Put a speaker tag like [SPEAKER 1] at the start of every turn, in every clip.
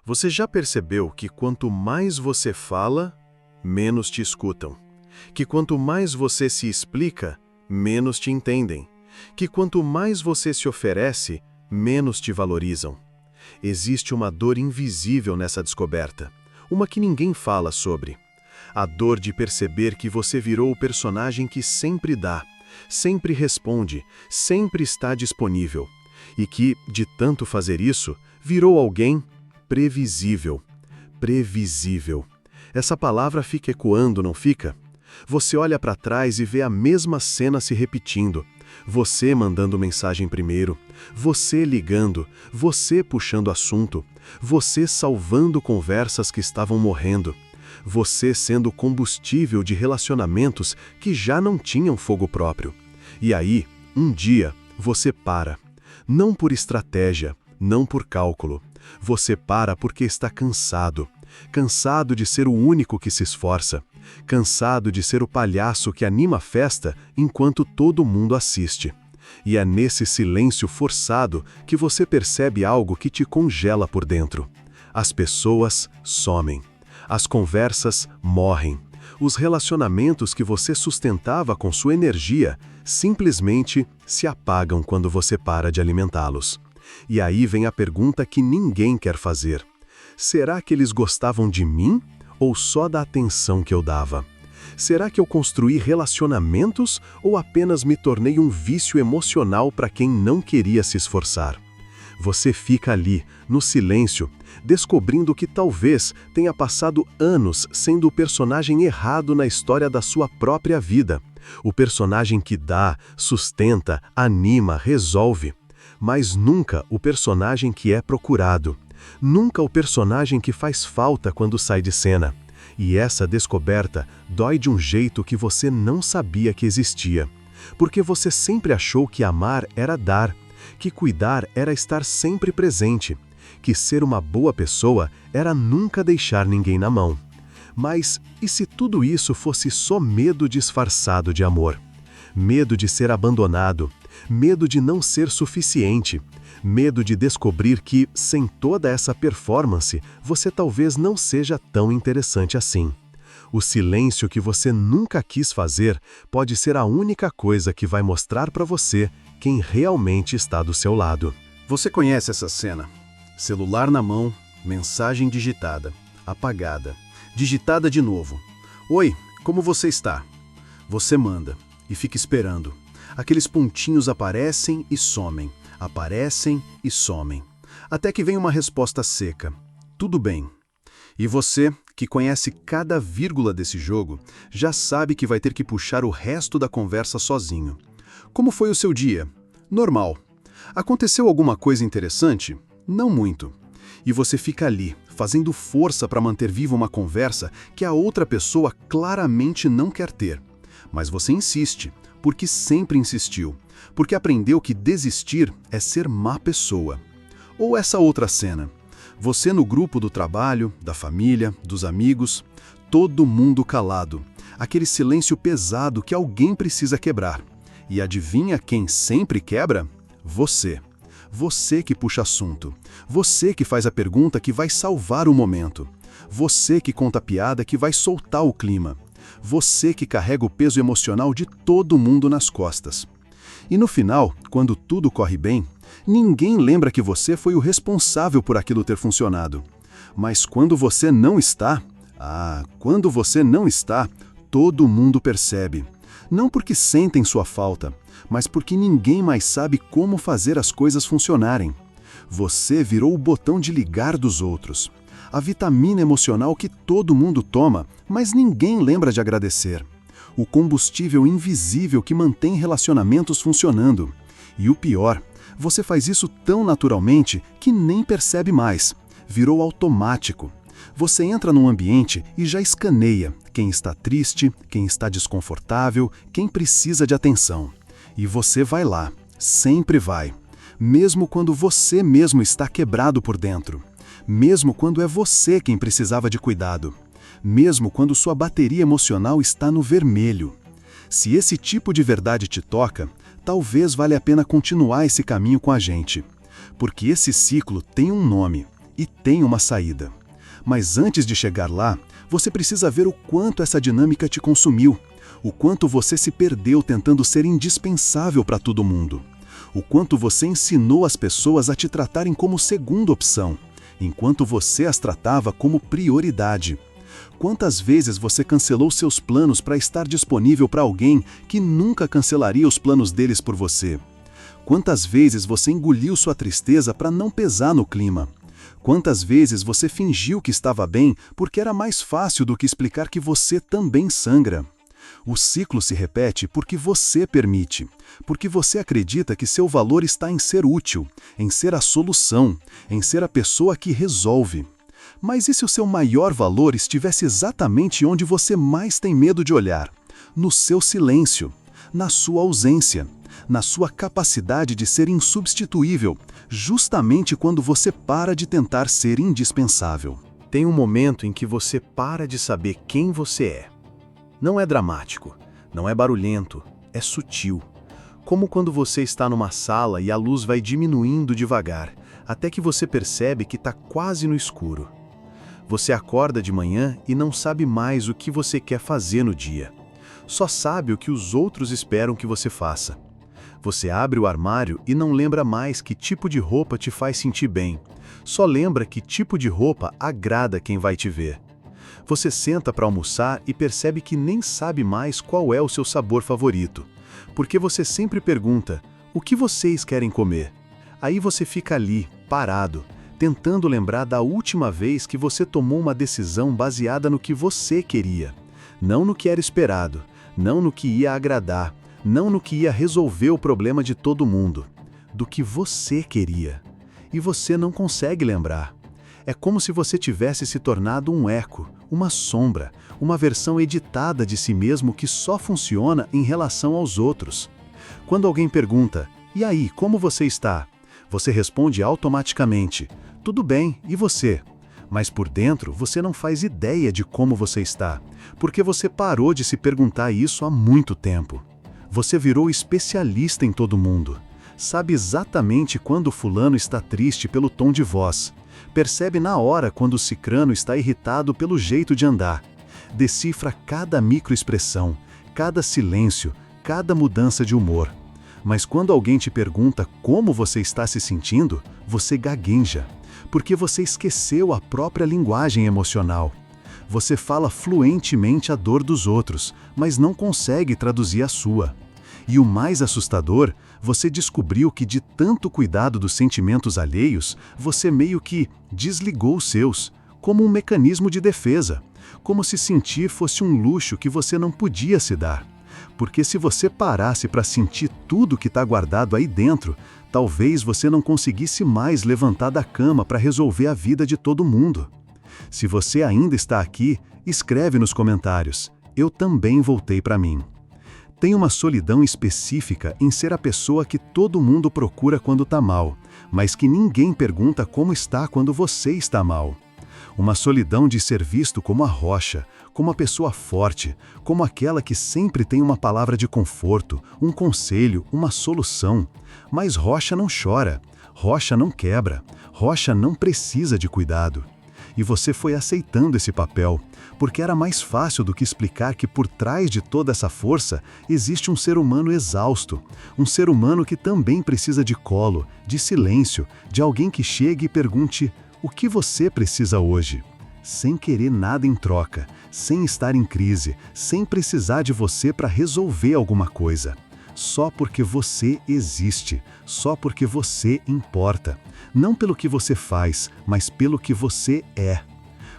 [SPEAKER 1] Você já percebeu que quanto mais você fala, menos te escutam? Que quanto mais você se explica, menos te entendem? Que quanto mais você se oferece, menos te valorizam? Existe uma dor invisível nessa descoberta, uma que ninguém fala sobre. A dor de perceber que você virou o personagem que sempre dá, sempre responde, sempre está disponível. E que, de tanto fazer isso, virou alguém previsível. Previsível. Essa palavra fica ecoando, não fica? Você olha para trás e vê a mesma cena se repetindo. Você mandando mensagem primeiro, você ligando, você puxando assunto, você salvando conversas que estavam morrendo, você sendo combustível de relacionamentos que já não tinham fogo próprio. E aí, um dia, você para. Não por estratégia, não por cálculo. Você para porque está cansado. Cansado de ser o único que se esforça. Cansado de ser o palhaço que anima a festa enquanto todo mundo assiste. E é nesse silêncio forçado que você percebe algo que te congela por dentro. As pessoas somem. As conversas morrem. Os relacionamentos que você sustentava com sua energia simplesmente se apagam quando você para de alimentá-los. E aí vem a pergunta que ninguém quer fazer. Será que eles gostavam de mim ou só da atenção que eu dava? Será que eu construí relacionamentos ou apenas me tornei um vício emocional para quem não queria se esforçar? Você fica ali, no silêncio, descobrindo que talvez tenha passado anos sendo o personagem errado na história da sua própria vida. O personagem que dá, sustenta, anima, resolve. Mas nunca o personagem que é procurado. Nunca o personagem que faz falta quando sai de cena. E essa descoberta dói de um jeito que você não sabia que existia. Porque você sempre achou que amar era dar, que cuidar era estar sempre presente, que ser uma boa pessoa era nunca deixar ninguém na mão. Mas e se tudo isso fosse só medo disfarçado de amor? Medo de ser abandonado, medo de não ser suficiente, medo de descobrir que, sem toda essa performance, você talvez não seja tão interessante assim. O silêncio que você nunca quis fazer pode ser a única coisa que vai mostrar para você quem realmente está do seu lado.
[SPEAKER 2] Você conhece essa cena? Celular na mão, mensagem digitada, apagada, digitada de novo. Oi, como você está? Você manda e fica esperando. Aqueles pontinhos aparecem e somem, aparecem e somem. Até que vem uma resposta seca. Tudo bem. E você, que conhece cada vírgula desse jogo, já sabe que vai ter que puxar o resto da conversa sozinho. Como foi o seu dia? Normal. Aconteceu alguma coisa interessante? Não muito. E você fica ali, fazendo força para manter viva uma conversa que a outra pessoa claramente não quer ter. Mas você insiste, porque sempre insistiu, porque aprendeu que desistir é ser má pessoa. Ou essa outra cena. Você no grupo do trabalho, da família, dos amigos, todo mundo calado. Aquele silêncio pesado que alguém precisa quebrar. E adivinha quem sempre quebra? Você. Você que puxa assunto. Você que faz a pergunta que vai salvar o momento. Você que conta a piada que vai soltar o clima. Você que carrega o peso emocional de todo mundo nas costas. E no final, quando tudo corre bem, ninguém lembra que você foi o responsável por aquilo ter funcionado. Mas quando você não está, quando você não está, todo mundo percebe. Não porque sentem sua falta, mas porque ninguém mais sabe como fazer as coisas funcionarem. Você virou o botão de ligar dos outros. A vitamina emocional que todo mundo toma, mas ninguém lembra de agradecer. O combustível invisível que mantém relacionamentos funcionando. E o pior, você faz isso tão naturalmente que nem percebe mais. Virou automático. Você entra num ambiente e já escaneia quem está triste, quem está desconfortável, quem precisa de atenção. E você vai lá, sempre vai. Mesmo quando você mesmo está quebrado por dentro. Mesmo quando é você quem precisava de cuidado. Mesmo quando sua bateria emocional está no vermelho. Se esse tipo de verdade te toca, talvez valha a pena continuar esse caminho com a gente. Porque esse ciclo tem um nome, e tem uma saída. Mas antes de chegar lá, você precisa ver o quanto essa dinâmica te consumiu, o quanto você se perdeu tentando ser indispensável para todo mundo, o quanto você ensinou as pessoas a te tratarem como segunda opção, enquanto você as tratava como prioridade. Quantas vezes você cancelou seus planos para estar disponível para alguém que nunca cancelaria os planos deles por você? Quantas vezes você engoliu sua tristeza para não pesar no clima? Quantas vezes você fingiu que estava bem porque era mais fácil do que explicar que você também sangra? O ciclo se repete porque você permite, porque você acredita que seu valor está em ser útil, em ser a solução, em ser a pessoa que resolve. Mas e se o seu maior valor estivesse exatamente onde você mais tem medo de olhar? No seu silêncio, na sua ausência, na sua capacidade de ser insubstituível, justamente quando você para de tentar ser indispensável.
[SPEAKER 1] Tem um momento em que você para de saber quem você é. Não é dramático, não é barulhento, é sutil. Como quando você está numa sala e a luz vai diminuindo devagar, até que você percebe que está quase no escuro. Você acorda de manhã e não sabe mais o que você quer fazer no dia. Só sabe o que os outros esperam que você faça. Você abre o armário e não lembra mais que tipo de roupa te faz sentir bem. Só lembra que tipo de roupa agrada quem vai te ver. Você senta para almoçar e percebe que nem sabe mais qual é o seu sabor favorito. Porque você sempre pergunta, o que vocês querem comer? Aí você fica ali, parado, tentando lembrar da última vez que você tomou uma decisão baseada no que você queria. Não no que era esperado, não no que ia agradar, não no que ia resolver o problema de todo mundo. Do que você queria. E você não consegue lembrar. É como se você tivesse se tornado um eco, uma sombra, uma versão editada de si mesmo que só funciona em relação aos outros. Quando alguém pergunta, e aí, como você está? Você responde automaticamente, tudo bem, e você? Mas por dentro você não faz ideia de como você está, porque você parou de se perguntar isso há muito tempo. Você virou especialista em todo mundo. Sabe exatamente quando o fulano está triste pelo tom de voz. Percebe na hora quando o cicrano está irritado pelo jeito de andar. Decifra cada microexpressão, cada silêncio, cada mudança de humor. Mas quando alguém te pergunta como você está se sentindo, você gagueja, porque você esqueceu a própria linguagem emocional. Você fala fluentemente a dor dos outros, mas não consegue traduzir a sua. E o mais assustador, você descobriu que de tanto cuidado dos sentimentos alheios, você meio que desligou os seus, como um mecanismo de defesa, como se sentir fosse um luxo que você não podia se dar. Porque se você parasse para sentir tudo que está guardado aí dentro, talvez você não conseguisse mais levantar da cama para resolver a vida de todo mundo. Se você ainda está aqui, escreve nos comentários. Eu também voltei para mim. Tem uma solidão específica em ser a pessoa que todo mundo procura quando está mal, mas que ninguém pergunta como está quando você está mal. Uma solidão de ser visto como a rocha, como a pessoa forte, como aquela que sempre tem uma palavra de conforto, um conselho, uma solução. Mas rocha não chora, rocha não quebra, rocha não precisa de cuidado. E você foi aceitando esse papel, porque era mais fácil do que explicar que por trás de toda essa força existe um ser humano exausto, um ser humano que também precisa de colo, de silêncio, de alguém que chegue e pergunte: o que você precisa hoje? Sem querer nada em troca, sem estar em crise, sem precisar de você para resolver alguma coisa. Só porque você existe, só porque você importa. Não pelo que você faz, mas pelo que você é.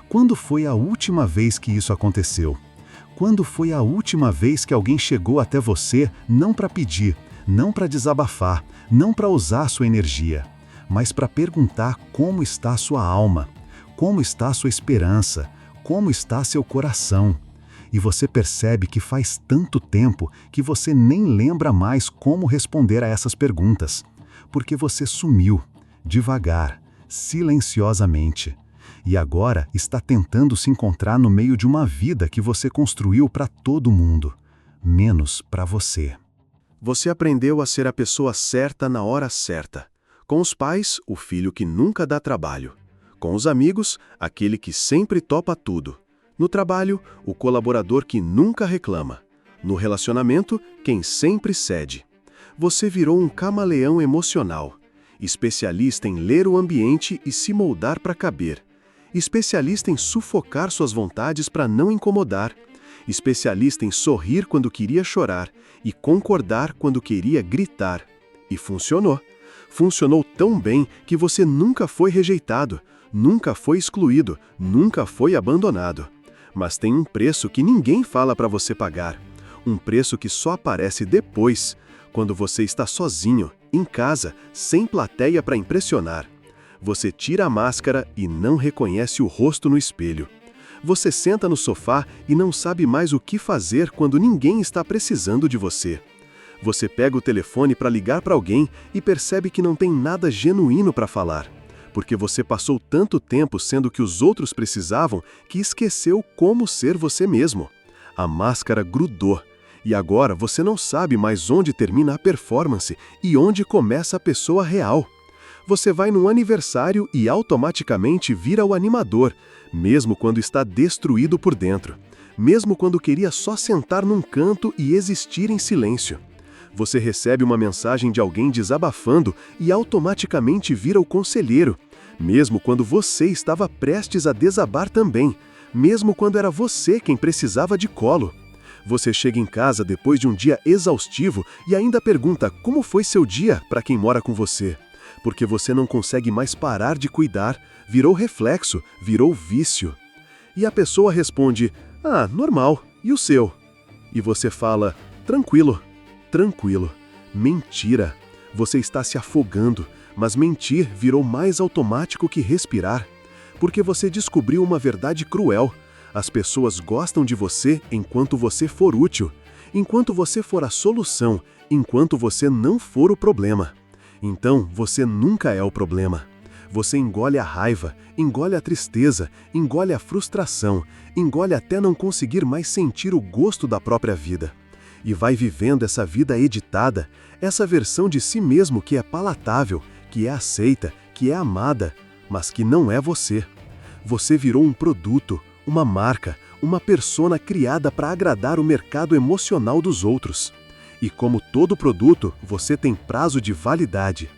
[SPEAKER 1] Quando foi a última vez que isso aconteceu? Quando foi a última vez que alguém chegou até você não para pedir, não para desabafar, não para usar sua energia, mas para perguntar como está sua alma, como está sua esperança, como está seu coração? E você percebe que faz tanto tempo que você nem lembra mais como responder a essas perguntas, porque você sumiu, devagar, silenciosamente. E agora está tentando se encontrar no meio de uma vida que você construiu para todo mundo, menos para você. Você aprendeu a ser a pessoa certa na hora certa. Com os pais, o filho que nunca dá trabalho. Com os amigos, aquele que sempre topa tudo. No trabalho, o colaborador que nunca reclama. No relacionamento, quem sempre cede. Você virou um camaleão emocional. Especialista em ler o ambiente e se moldar para caber. Especialista em sufocar suas vontades para não incomodar. Especialista em sorrir quando queria chorar e concordar quando queria gritar. E funcionou. Funcionou tão bem que você nunca foi rejeitado, nunca foi excluído, nunca foi abandonado. Mas tem um preço que ninguém fala para você pagar. Um preço que só aparece depois, quando você está sozinho, em casa, sem plateia para impressionar. Você tira a máscara e não reconhece o rosto no espelho. Você senta no sofá e não sabe mais o que fazer quando ninguém está precisando de você. Você pega o telefone para ligar para alguém e percebe que não tem nada genuíno para falar, porque você passou tanto tempo sendo o que os outros precisavam que esqueceu como ser você mesmo. A máscara grudou, e agora você não sabe mais onde termina a performance e onde começa a pessoa real. Você vai num aniversário e automaticamente vira o animador, mesmo quando está destruído por dentro, mesmo quando queria só sentar num canto e existir em silêncio. Você recebe uma mensagem de alguém desabafando e automaticamente vira o conselheiro, mesmo quando você estava prestes a desabar também, mesmo quando era você quem precisava de colo. Você chega em casa depois de um dia exaustivo e ainda pergunta como foi seu dia para quem mora com você, porque você não consegue mais parar de cuidar, virou reflexo, virou vício. E a pessoa responde, normal, e o seu? E você fala, tranquilo. Tranquilo. Mentira. Você está se afogando, mas mentir virou mais automático que respirar. Porque você descobriu uma verdade cruel. As pessoas gostam de você enquanto você for útil, enquanto você for a solução, enquanto você não for o problema. Então, você nunca é o problema. Você engole a raiva, engole a tristeza, engole a frustração, engole até não conseguir mais sentir o gosto da própria vida. E vai vivendo essa vida editada, essa versão de si mesmo que é palatável, que é aceita, que é amada, mas que não é você. Você virou um produto, uma marca, uma persona criada para agradar o mercado emocional dos outros. E como todo produto, você tem prazo de validade.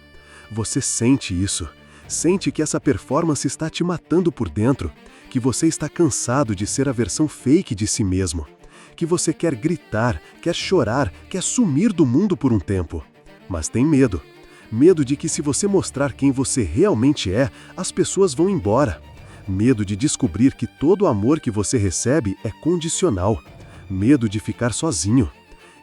[SPEAKER 1] Você sente isso. Sente que essa performance está te matando por dentro, que você está cansado de ser a versão fake de si mesmo. Que você quer gritar, quer chorar, quer sumir do mundo por um tempo. Mas tem medo. Medo de que se você mostrar quem você realmente é, as pessoas vão embora. Medo de descobrir que todo o amor que você recebe é condicional. Medo de ficar sozinho.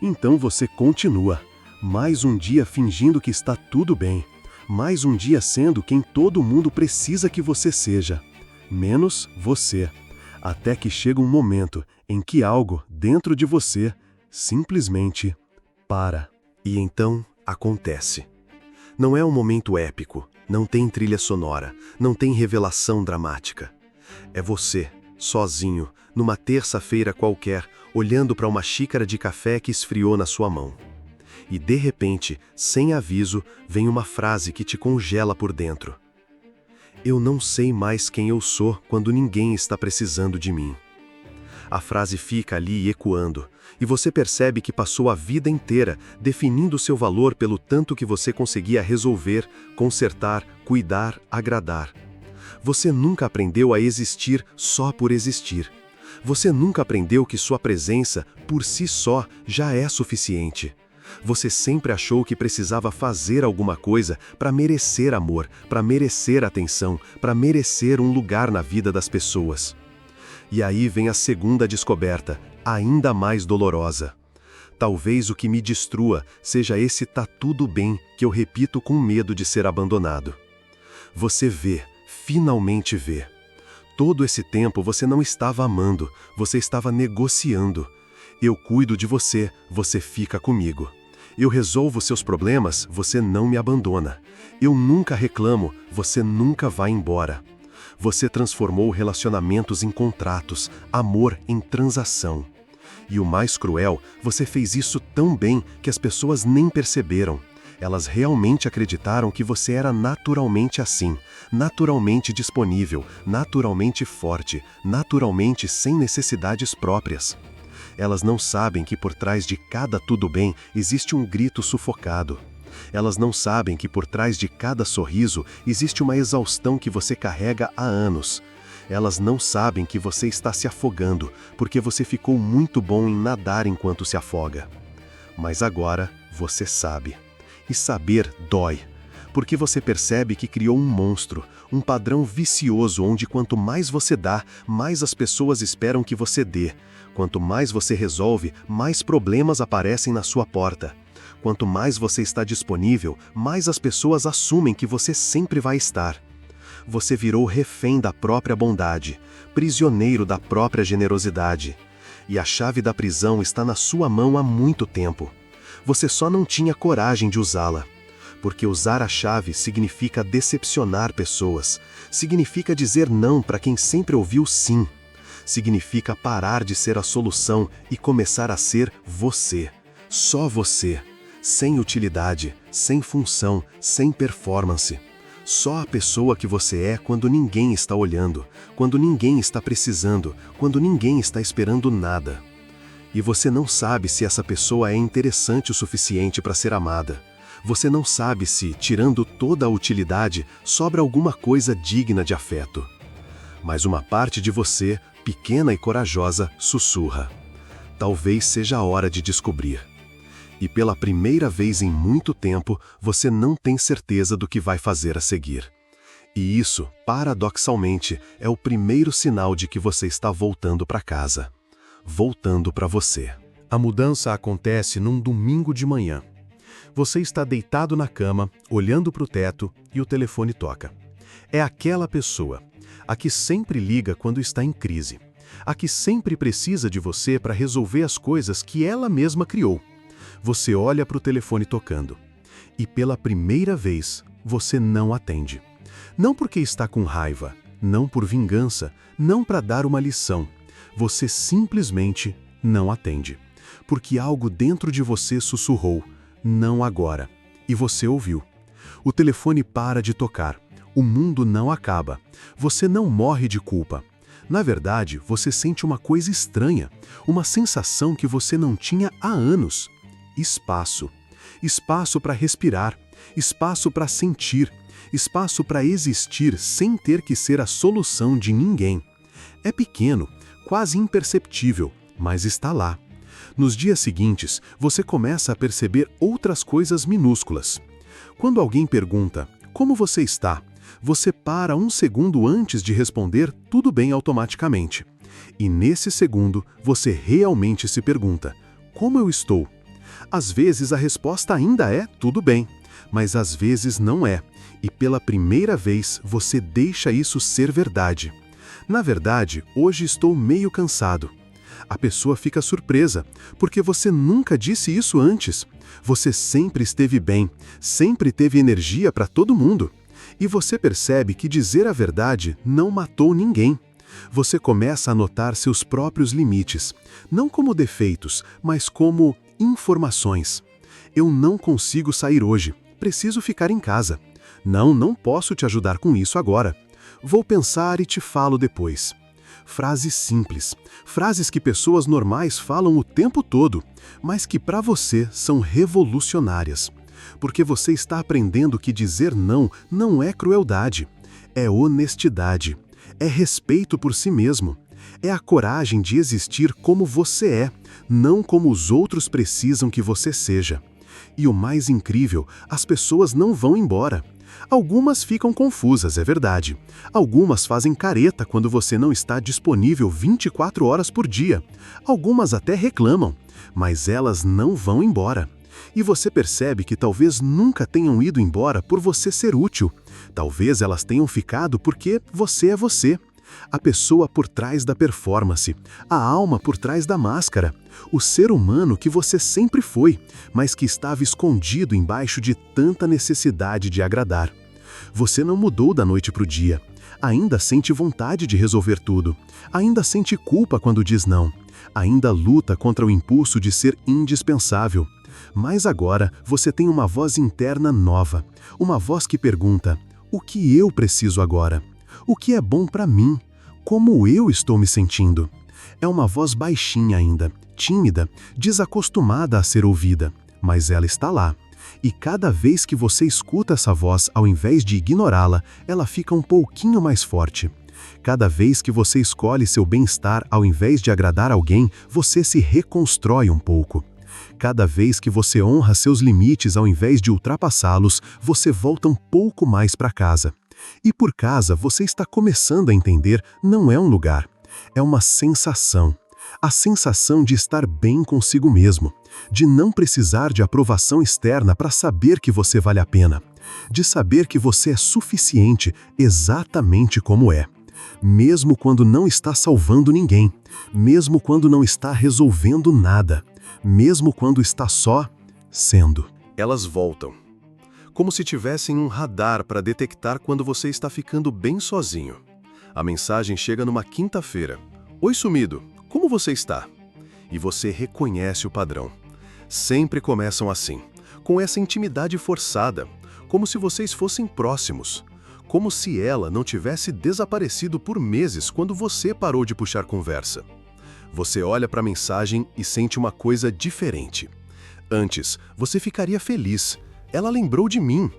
[SPEAKER 1] Então você continua. Mais um dia fingindo que está tudo bem. Mais um dia sendo quem todo mundo precisa que você seja. Menos você. Até que chega um momento em que algo dentro de você simplesmente para. E então acontece. Não é um momento épico, não tem trilha sonora, não tem revelação dramática. É você, sozinho, numa terça-feira qualquer, olhando para uma xícara de café que esfriou na sua mão. E de repente, sem aviso, vem uma frase que te congela por dentro. Eu não sei mais quem eu sou quando ninguém está precisando de mim. A frase fica ali ecoando, e você percebe que passou a vida inteira definindo seu valor pelo tanto que você conseguia resolver, consertar, cuidar, agradar. Você nunca aprendeu a existir só por existir. Você nunca aprendeu que sua presença, por si só, já é suficiente. Você sempre achou que precisava fazer alguma coisa para merecer amor, para merecer atenção, para merecer um lugar na vida das pessoas. E aí vem a segunda descoberta, ainda mais dolorosa. Talvez o que me destrua seja esse tá tudo bem que eu repito com medo de ser abandonado. Você vê, finalmente vê. Todo esse tempo você não estava amando, você estava negociando. Eu cuido de você, você fica comigo. Eu resolvo seus problemas, você não me abandona. Eu nunca reclamo, você nunca vai embora. Você transformou relacionamentos em contratos, amor em transação. E o mais cruel, você fez isso tão bem que as pessoas nem perceberam. Elas realmente acreditaram que você era naturalmente assim, naturalmente disponível, naturalmente forte, naturalmente sem necessidades próprias. Elas não sabem que por trás de cada tudo bem existe um grito sufocado. Elas não sabem que por trás de cada sorriso existe uma exaustão que você carrega há anos. Elas não sabem que você está se afogando, porque você ficou muito bom em nadar enquanto se afoga. Mas agora você sabe. E saber dói, porque você percebe que criou um monstro, um padrão vicioso onde quanto mais você dá, mais as pessoas esperam que você dê. Quanto mais você resolve, mais problemas aparecem na sua porta. Quanto mais você está disponível, mais as pessoas assumem que você sempre vai estar. Você virou refém da própria bondade, prisioneiro da própria generosidade. E a chave da prisão está na sua mão há muito tempo. Você só não tinha coragem de usá-la. Porque usar a chave significa decepcionar pessoas, significa dizer não para quem sempre ouviu sim. Significa parar de ser a solução e começar a ser você. Só você. Sem utilidade, sem função, sem performance. Só a pessoa que você é quando ninguém está olhando, quando ninguém está precisando, quando ninguém está esperando nada. E você não sabe se essa pessoa é interessante o suficiente para ser amada. Você não sabe se, tirando toda a utilidade, sobra alguma coisa digna de afeto. Mas uma parte de você, pequena e corajosa, sussurra. Talvez seja a hora de descobrir. E pela primeira vez em muito tempo, você não tem certeza do que vai fazer a seguir. E isso, paradoxalmente, é o primeiro sinal de que você está voltando para casa. Voltando para você. A mudança acontece num domingo de manhã. Você está deitado na cama, olhando para o teto e o telefone toca. É aquela pessoa, a que sempre liga quando está em crise, a que sempre precisa de você para resolver as coisas que ela mesma criou. Você olha para o telefone tocando e pela primeira vez você não atende. Não porque está com raiva, não por vingança, não para dar uma lição. Você simplesmente não atende. Porque algo dentro de você sussurrou, não agora. E você ouviu. O telefone para de tocar. O mundo não acaba. Você não morre de culpa. Na verdade, você sente uma coisa estranha, uma sensação que você não tinha há anos. Espaço. Espaço para respirar, espaço para sentir, espaço para existir sem ter que ser a solução de ninguém. É pequeno, quase imperceptível, mas está lá. Nos dias seguintes, você começa a perceber outras coisas minúsculas. Quando alguém pergunta, como você está? Você para um segundo antes de responder tudo bem automaticamente. E nesse segundo, você realmente se pergunta, como eu estou? Às vezes a resposta ainda é tudo bem, mas às vezes não é. E pela primeira vez você deixa isso ser verdade. Na verdade, hoje estou meio cansado. A pessoa fica surpresa, porque você nunca disse isso antes. Você sempre esteve bem, sempre teve energia para todo mundo. E você percebe que dizer a verdade não matou ninguém. Você começa a notar seus próprios limites, não como defeitos, mas como informações. Eu não consigo sair hoje, preciso ficar em casa. Não posso te ajudar com isso agora. Vou pensar e te falo depois. Frases simples, frases que pessoas normais falam o tempo todo, mas que para você são revolucionárias. Porque você está aprendendo que dizer não é crueldade, é honestidade, é respeito por si mesmo, é a coragem de existir como você é, não como os outros precisam que você seja. E o mais incrível, as pessoas não vão embora. Algumas ficam confusas, é verdade. Algumas fazem careta quando você não está disponível 24 horas por dia. Algumas até reclamam, mas elas não vão embora. E você percebe que talvez nunca tenham ido embora por você ser útil. Talvez elas tenham ficado porque você é você. A pessoa por trás da performance, a alma por trás da máscara, o ser humano que você sempre foi, mas que estava escondido embaixo de tanta necessidade de agradar. Você não mudou da noite para o dia. Ainda sente vontade de resolver tudo. Ainda sente culpa quando diz não. Ainda luta contra o impulso de ser indispensável.
[SPEAKER 2] Mas agora você tem uma voz interna nova, uma voz que pergunta: o que eu preciso agora? O que é bom para mim? Como eu estou me sentindo? É uma voz baixinha ainda, tímida, desacostumada a ser ouvida, mas ela está lá. E cada vez que você escuta essa voz, ao invés de ignorá-la, ela fica um pouquinho mais forte. Cada vez que você escolhe seu bem-estar ao invés de agradar alguém, você se reconstrói um pouco. Cada vez que você honra seus limites ao invés de ultrapassá-los, você volta um pouco mais para casa. E por casa, você está começando a entender, não é um lugar, é uma sensação. A sensação de estar bem consigo mesmo, de não precisar de aprovação externa para saber que você vale a pena, de saber que você é suficiente exatamente como é. Mesmo quando não está salvando ninguém, mesmo quando não está resolvendo nada, mesmo quando está só sendo.
[SPEAKER 1] Elas voltam, como se tivessem um radar para detectar quando você está ficando bem sozinho. A mensagem chega numa quinta-feira. Oi, sumido, como você está? E você reconhece o padrão. Sempre começam assim, com essa intimidade forçada, como se vocês fossem próximos. Como se ela não tivesse desaparecido por meses quando você parou de puxar conversa. Você olha para a mensagem e sente uma coisa diferente. Antes, você ficaria feliz. Ela lembrou de mim.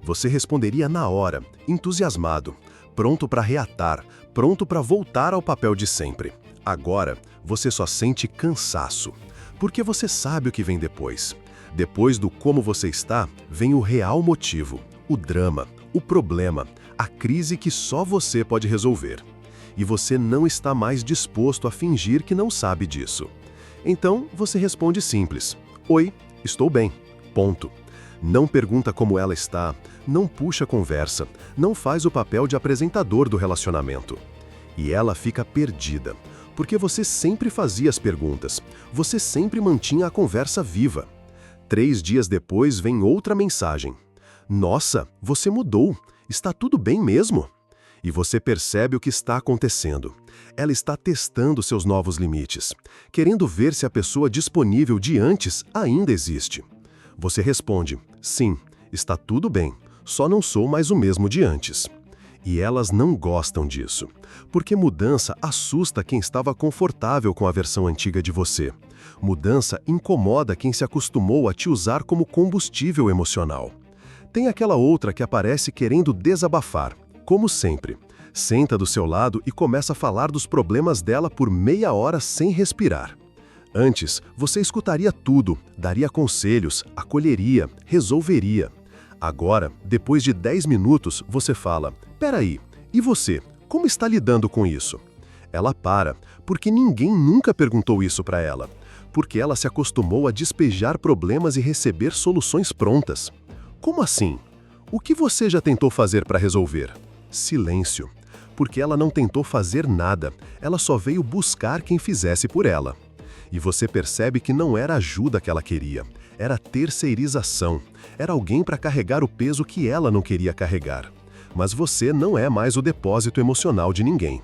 [SPEAKER 1] Você responderia na hora, entusiasmado, pronto para reatar, pronto para voltar ao papel de sempre. Agora, você só sente cansaço, porque você sabe o que vem depois. Depois do como você está, vem o real motivo, o drama, o problema, a crise que só você pode resolver. E você não está mais disposto a fingir que não sabe disso. Então, você responde simples: oi, estou bem. Ponto. Não pergunta como ela está, não puxa conversa, não faz o papel de apresentador do relacionamento. E ela fica perdida, porque você sempre fazia as perguntas, você sempre mantinha a conversa viva. 3 dias depois vem outra mensagem. Nossa, você mudou. Está tudo bem mesmo? E você percebe o que está acontecendo. Ela está testando seus novos limites, querendo ver se a pessoa disponível de antes ainda existe. Você responde: sim, está tudo bem, só não sou mais o mesmo de antes. E elas não gostam disso, porque mudança assusta quem estava confortável com a versão antiga de você. Mudança incomoda quem se acostumou a te usar como combustível emocional. Tem aquela outra que aparece querendo desabafar, como sempre. Senta do seu lado e começa a falar dos problemas dela por meia hora sem respirar. Antes, você escutaria tudo, daria conselhos, acolheria, resolveria. Agora, depois de 10 minutos, você fala: peraí, e você, como está lidando com isso? Ela para, porque ninguém nunca perguntou isso para ela. Porque ela se acostumou a despejar problemas e receber soluções prontas. Como assim? O que você já tentou fazer para resolver? Silêncio. Porque ela não tentou fazer nada, ela só veio buscar quem fizesse por ela. E você percebe que não era ajuda que ela queria, era terceirização, era alguém para carregar o peso que ela não queria carregar. Mas você não é mais o depósito emocional de ninguém.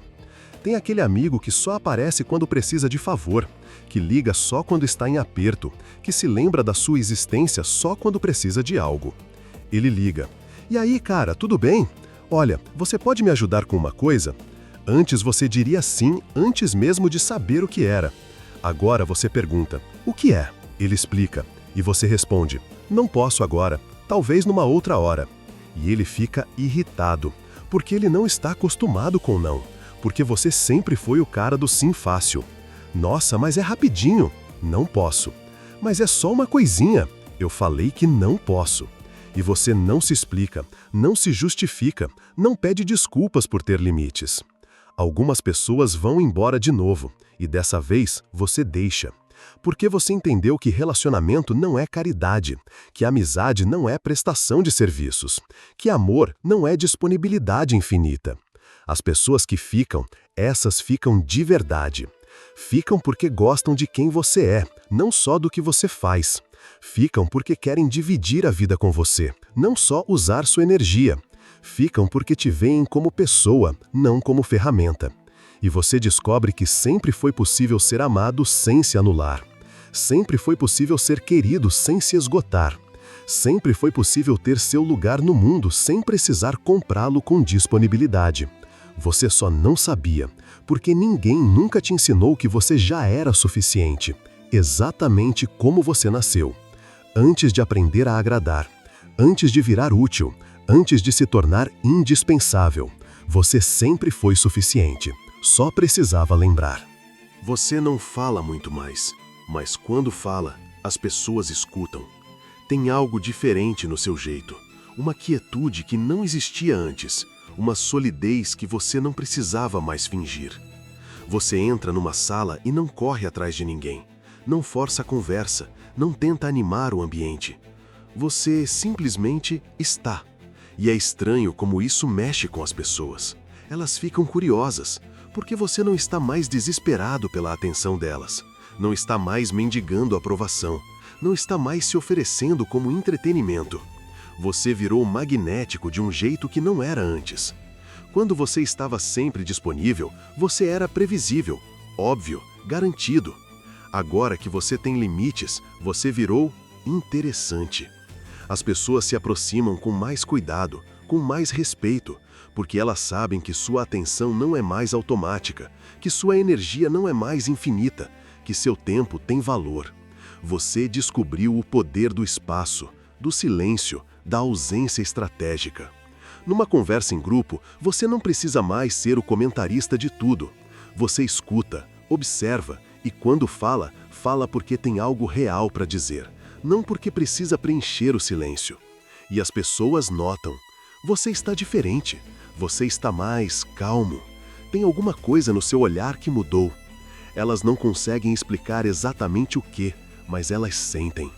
[SPEAKER 1] Tem aquele amigo que só aparece quando precisa de favor, que liga só quando está em aperto, que se lembra da sua existência só quando precisa de algo. Ele liga: e aí, cara, tudo bem? Olha, você pode me ajudar com uma coisa? Antes você diria sim, antes mesmo de saber o que era. Agora você pergunta: o que é? Ele explica, e você responde: não posso agora, talvez numa outra hora. E ele fica irritado, porque ele não está acostumado com não, porque você sempre foi o cara do sim fácil. Nossa, mas é rapidinho. Não posso. Mas é só uma coisinha. Eu falei que não posso. E você não se explica, não se justifica, não pede desculpas por ter limites. Algumas pessoas vão embora de novo, e dessa vez você deixa. Porque você entendeu que relacionamento não é caridade, que amizade não é prestação de serviços, que amor não é disponibilidade infinita. As pessoas que ficam, essas ficam de verdade. Ficam porque gostam de quem você é, não só do que você faz. Ficam porque querem dividir a vida com você, não só usar sua energia. Ficam porque te veem como pessoa, não como ferramenta. E você descobre que sempre foi possível ser amado sem se anular.
[SPEAKER 2] Sempre foi possível ser querido sem se esgotar. Sempre foi possível ter seu lugar no mundo sem precisar comprá-lo com disponibilidade. Você só não sabia, porque ninguém nunca te ensinou que você já era suficiente, exatamente como você nasceu. Antes de aprender a agradar, antes de virar útil, antes de se tornar indispensável, você sempre foi suficiente. Só precisava lembrar.
[SPEAKER 1] Você não fala muito mais, mas quando fala, as pessoas escutam. Tem algo diferente no seu jeito, uma quietude que não existia antes, uma solidez que você não precisava mais fingir. Você entra numa sala e não corre atrás de ninguém, não força a conversa, não tenta animar o ambiente. Você simplesmente está. E é estranho como isso mexe com as pessoas. Elas ficam curiosas, porque você não está mais desesperado pela atenção delas, não está mais mendigando aprovação, não está mais se oferecendo como entretenimento. Você virou magnético de um jeito que não era antes. Quando você estava sempre disponível, você era previsível, óbvio, garantido. Agora que você tem limites, você virou interessante. As pessoas se aproximam com mais cuidado, com mais respeito, porque elas sabem que sua atenção não é mais automática, que sua energia não é mais infinita, que seu tempo tem valor. Você descobriu o poder do espaço, do silêncio, da ausência estratégica. Numa conversa em grupo, você não precisa mais ser o comentarista de tudo. Você escuta, observa e quando fala, fala porque tem algo real para dizer, não porque precisa preencher o silêncio. E as pessoas notam. Você está diferente. Você está mais calmo. Tem alguma coisa no seu olhar que mudou. Elas não conseguem explicar exatamente o que, mas elas sentem.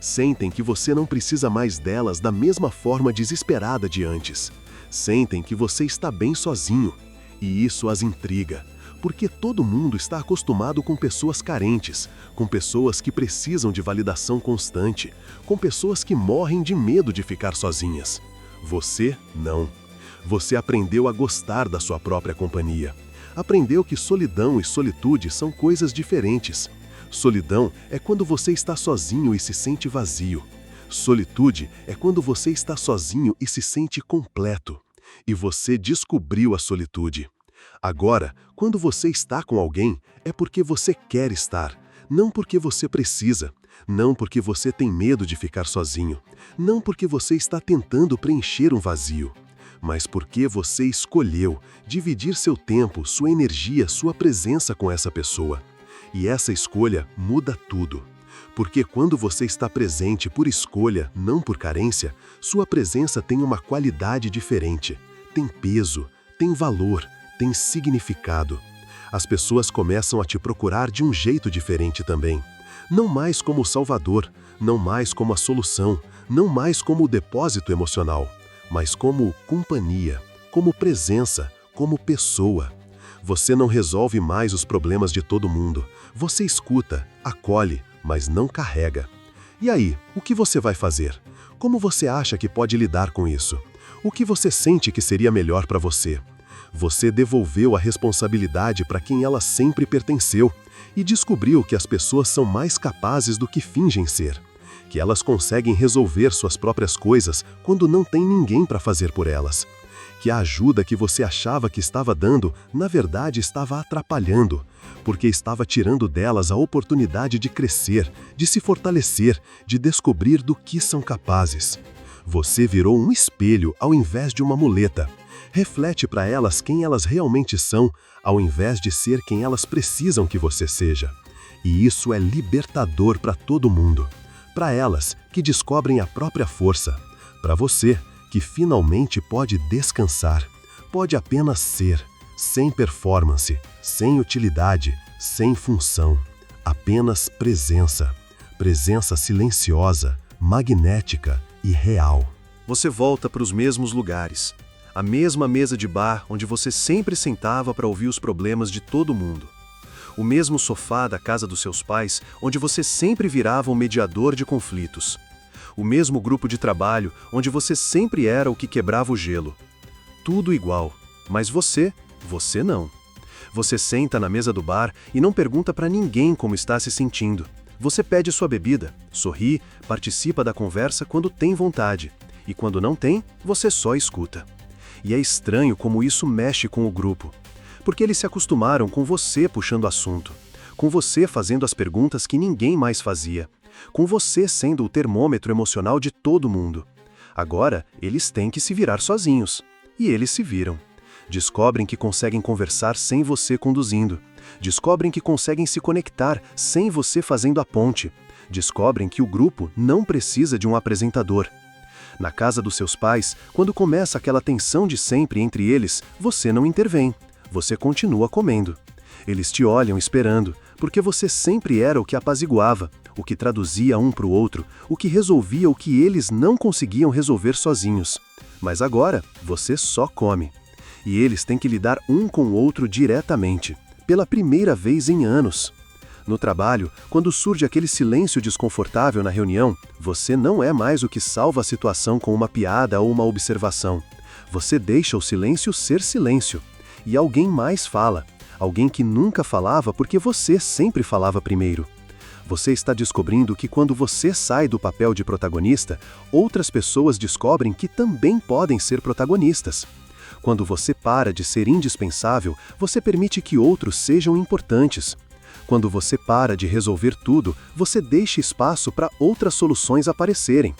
[SPEAKER 1] Sentem que você não precisa mais delas da mesma forma desesperada de antes. Sentem que você está bem sozinho. E isso as intriga, porque todo mundo está acostumado com pessoas carentes, com pessoas que precisam de validação constante, com pessoas que morrem de medo de ficar sozinhas. Você não. Você aprendeu a gostar da sua própria companhia. Aprendeu que solidão e solitude são coisas diferentes. Solidão é quando você está sozinho e se sente vazio. Solitude é quando você está sozinho e se sente completo. E você descobriu a solitude. Agora, quando você está com alguém, é porque você quer estar, não porque você precisa, não porque você tem medo de ficar sozinho, não porque você está tentando preencher um vazio, mas porque você escolheu dividir seu tempo, sua energia, sua presença com essa pessoa. E essa escolha muda tudo. Porque quando você está presente por escolha, não por carência, sua presença tem uma qualidade diferente. Tem peso, tem valor, tem significado. As pessoas começam a te procurar de um jeito diferente também. Não mais como o salvador, não mais como a solução, não mais como o depósito emocional, mas como companhia, como presença, como pessoa. Você não resolve mais os problemas de todo mundo. Você escuta, acolhe, mas não carrega. E aí, o que você vai fazer? Como você acha que pode lidar com isso? O que você sente que seria melhor para você? Você devolveu a responsabilidade para quem ela sempre pertenceu e descobriu que as pessoas são mais capazes do que fingem ser, que elas conseguem resolver suas próprias coisas quando não tem ninguém para fazer por elas, que a ajuda que você achava que estava dando, na verdade estava atrapalhando, porque estava tirando delas a oportunidade de crescer, de se fortalecer, de descobrir do que são capazes. Você virou um espelho ao invés de uma muleta. Reflete para elas quem elas realmente são, ao invés de ser quem elas precisam que você seja. E isso é libertador para todo mundo. Para elas, que descobrem a própria força. Para você, que finalmente pode descansar. Pode apenas ser, sem performance, sem utilidade, sem função. Apenas presença. Presença silenciosa, magnética e real. Você volta para os mesmos lugares. A mesma mesa de bar onde você sempre sentava para ouvir os problemas de todo mundo. O mesmo sofá da casa dos seus pais, onde você sempre virava um mediador de conflitos. O mesmo grupo de trabalho, onde você sempre era o que quebrava o gelo. Tudo igual, mas você não. Você senta na mesa do bar e não pergunta para ninguém como está se sentindo. Você pede sua bebida, sorri, participa da conversa quando tem vontade, e quando não tem, você só escuta. E é estranho como isso mexe com o grupo, porque eles se acostumaram com você puxando assunto, com você fazendo as perguntas que ninguém mais fazia, com você sendo o termômetro emocional de todo mundo. Agora, eles têm que se virar sozinhos. E eles se viram. Descobrem que conseguem conversar sem você conduzindo. Descobrem que conseguem se conectar sem você fazendo a ponte. Descobrem que o grupo não precisa de um apresentador. Na casa dos seus pais, quando começa aquela tensão de sempre entre eles, você não intervém. Você continua comendo. Eles te olham esperando, porque você sempre era o que apaziguava, o que traduzia um para o outro, o que resolvia o que eles não conseguiam resolver sozinhos. Mas agora, você só come. E eles têm que lidar um com o outro diretamente, pela primeira vez em anos. No trabalho, quando surge aquele silêncio desconfortável na reunião, você não é mais o que salva a situação com uma piada ou uma observação. Você deixa o silêncio ser silêncio. E alguém mais fala. Alguém que nunca falava porque você sempre falava primeiro. Você está descobrindo que quando você sai do papel de protagonista, outras pessoas descobrem que também podem ser protagonistas. Quando você para de ser indispensável, você permite que outros sejam importantes. Quando você para de resolver tudo, você deixa espaço para outras soluções aparecerem.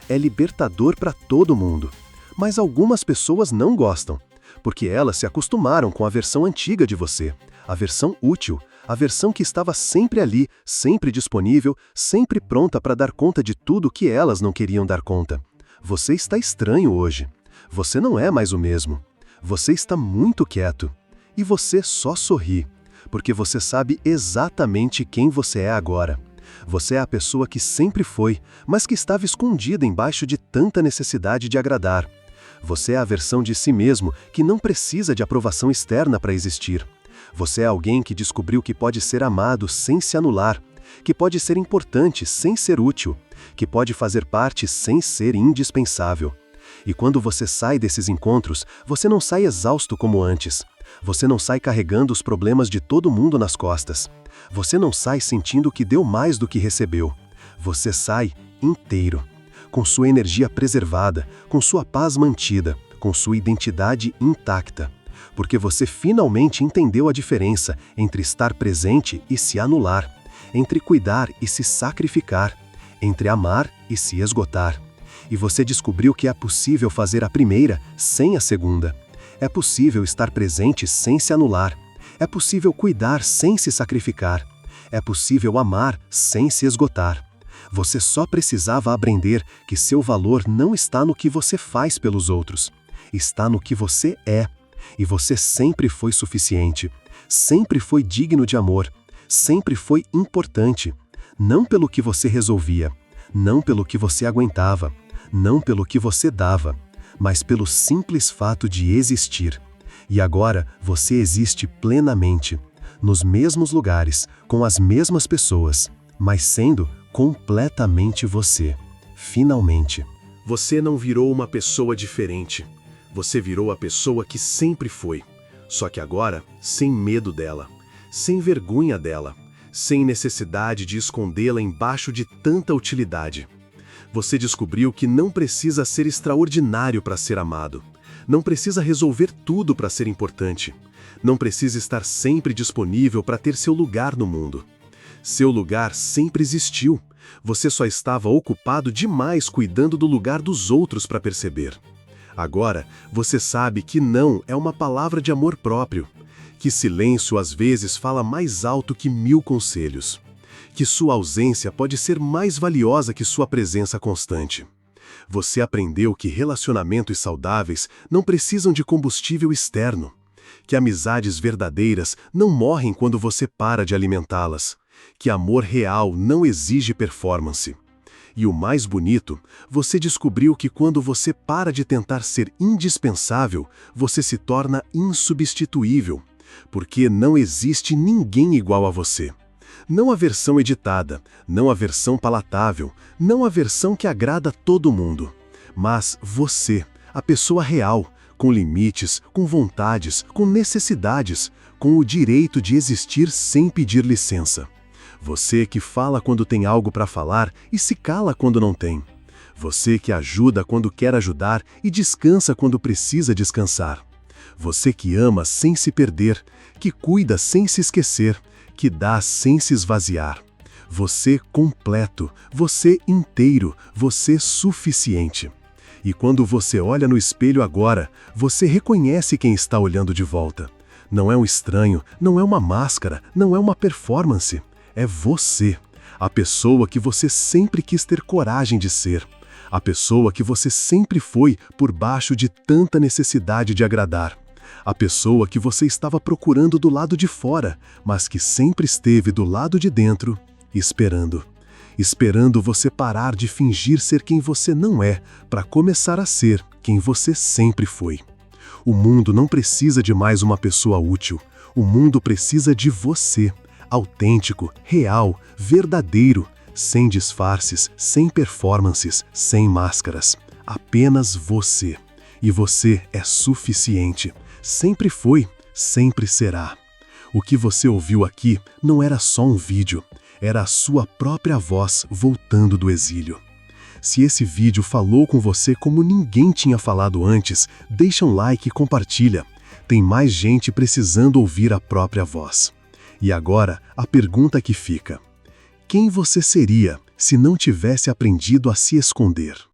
[SPEAKER 1] É libertador para todo mundo. Mas algumas pessoas não gostam, porque elas se acostumaram com a versão antiga de você, a versão útil, a versão que estava sempre ali, sempre disponível, sempre pronta para dar conta de tudo que elas não queriam dar conta. Você está estranho hoje. Você não é mais o mesmo. Você está muito quieto. E você só sorri, porque você sabe exatamente quem você é agora. Você é a pessoa que sempre foi, mas que estava escondida embaixo de tanta necessidade de agradar. Você é a versão de si mesmo que não precisa de aprovação externa para existir. Você é alguém que descobriu que pode ser amado sem se anular, que pode ser importante sem ser útil, que pode fazer parte sem ser indispensável. E quando você sai desses encontros, você não sai exausto como antes. Você não sai carregando os problemas de todo mundo nas costas. Você não sai sentindo que deu mais do que recebeu. Você sai inteiro, com sua energia preservada, com sua paz mantida, com sua identidade intacta. Porque você finalmente entendeu a diferença entre estar presente e se anular, entre cuidar e se sacrificar, entre amar e se esgotar. E você descobriu que é possível fazer a primeira sem a segunda. É possível estar presente sem se anular. É possível cuidar sem se sacrificar. É possível amar sem se esgotar. Você só precisava aprender que seu valor não está no que você faz pelos outros. Está no que você é. E você sempre foi suficiente. Sempre foi digno de amor. Sempre foi importante. Não pelo que você resolvia. Não pelo que você aguentava. Não pelo que você dava, mas pelo simples fato de existir. E agora você existe plenamente, nos mesmos lugares, com as mesmas pessoas, mas sendo completamente você. Finalmente.
[SPEAKER 2] Você não virou uma pessoa diferente. Você virou a pessoa que sempre foi. Só que agora, sem medo dela, sem vergonha dela, sem necessidade de escondê-la embaixo de tanta utilidade. Você descobriu que não precisa ser extraordinário para ser amado. Não precisa resolver tudo para ser importante. Não precisa estar sempre disponível para ter seu lugar no mundo. Seu lugar sempre existiu. Você só estava ocupado demais cuidando do lugar dos outros para perceber. Agora, você sabe que não é uma palavra de amor próprio. Que silêncio às vezes fala mais alto que 1000 conselhos. Que sua ausência pode ser mais valiosa que sua presença constante. Você aprendeu que relacionamentos saudáveis não precisam de combustível externo. Que amizades verdadeiras não morrem quando você para de alimentá-las. Que amor real não exige performance. E o mais bonito, você descobriu que quando você para de tentar ser indispensável, você se torna insubstituível. Porque não existe ninguém igual a você. Não a versão editada, não a versão palatável, não a versão que agrada a todo mundo. Mas você, a pessoa real, com limites, com vontades, com necessidades, com o direito de existir sem pedir licença.
[SPEAKER 1] Você que fala quando tem algo para falar e se cala quando não tem. Você que ajuda quando quer ajudar e descansa quando precisa descansar. Você que ama sem se perder, que cuida sem se esquecer, que dá sem se esvaziar. Você completo, você inteiro, você suficiente. E quando você olha no espelho agora, você reconhece quem está olhando de volta. Não é um estranho, não é uma máscara, não é uma performance. É você, a pessoa que você sempre quis ter coragem de ser. A pessoa que você sempre foi por baixo de tanta necessidade de agradar. A pessoa que você estava procurando do lado de fora, mas que sempre esteve do lado de dentro, esperando. Esperando você parar de fingir ser quem você não é, para começar a ser quem você sempre foi. O mundo não precisa de mais uma pessoa útil. O mundo precisa de você, autêntico, real, verdadeiro, sem disfarces, sem performances, sem máscaras. Apenas você. E você é suficiente. Sempre foi, sempre será. O que você ouviu aqui não era só um vídeo, era a sua própria voz voltando do exílio. Se esse vídeo falou com você como ninguém tinha falado antes, deixa um like e compartilha. Tem mais gente precisando ouvir a própria voz. E agora, a pergunta que fica: quem você seria se não tivesse aprendido a se esconder?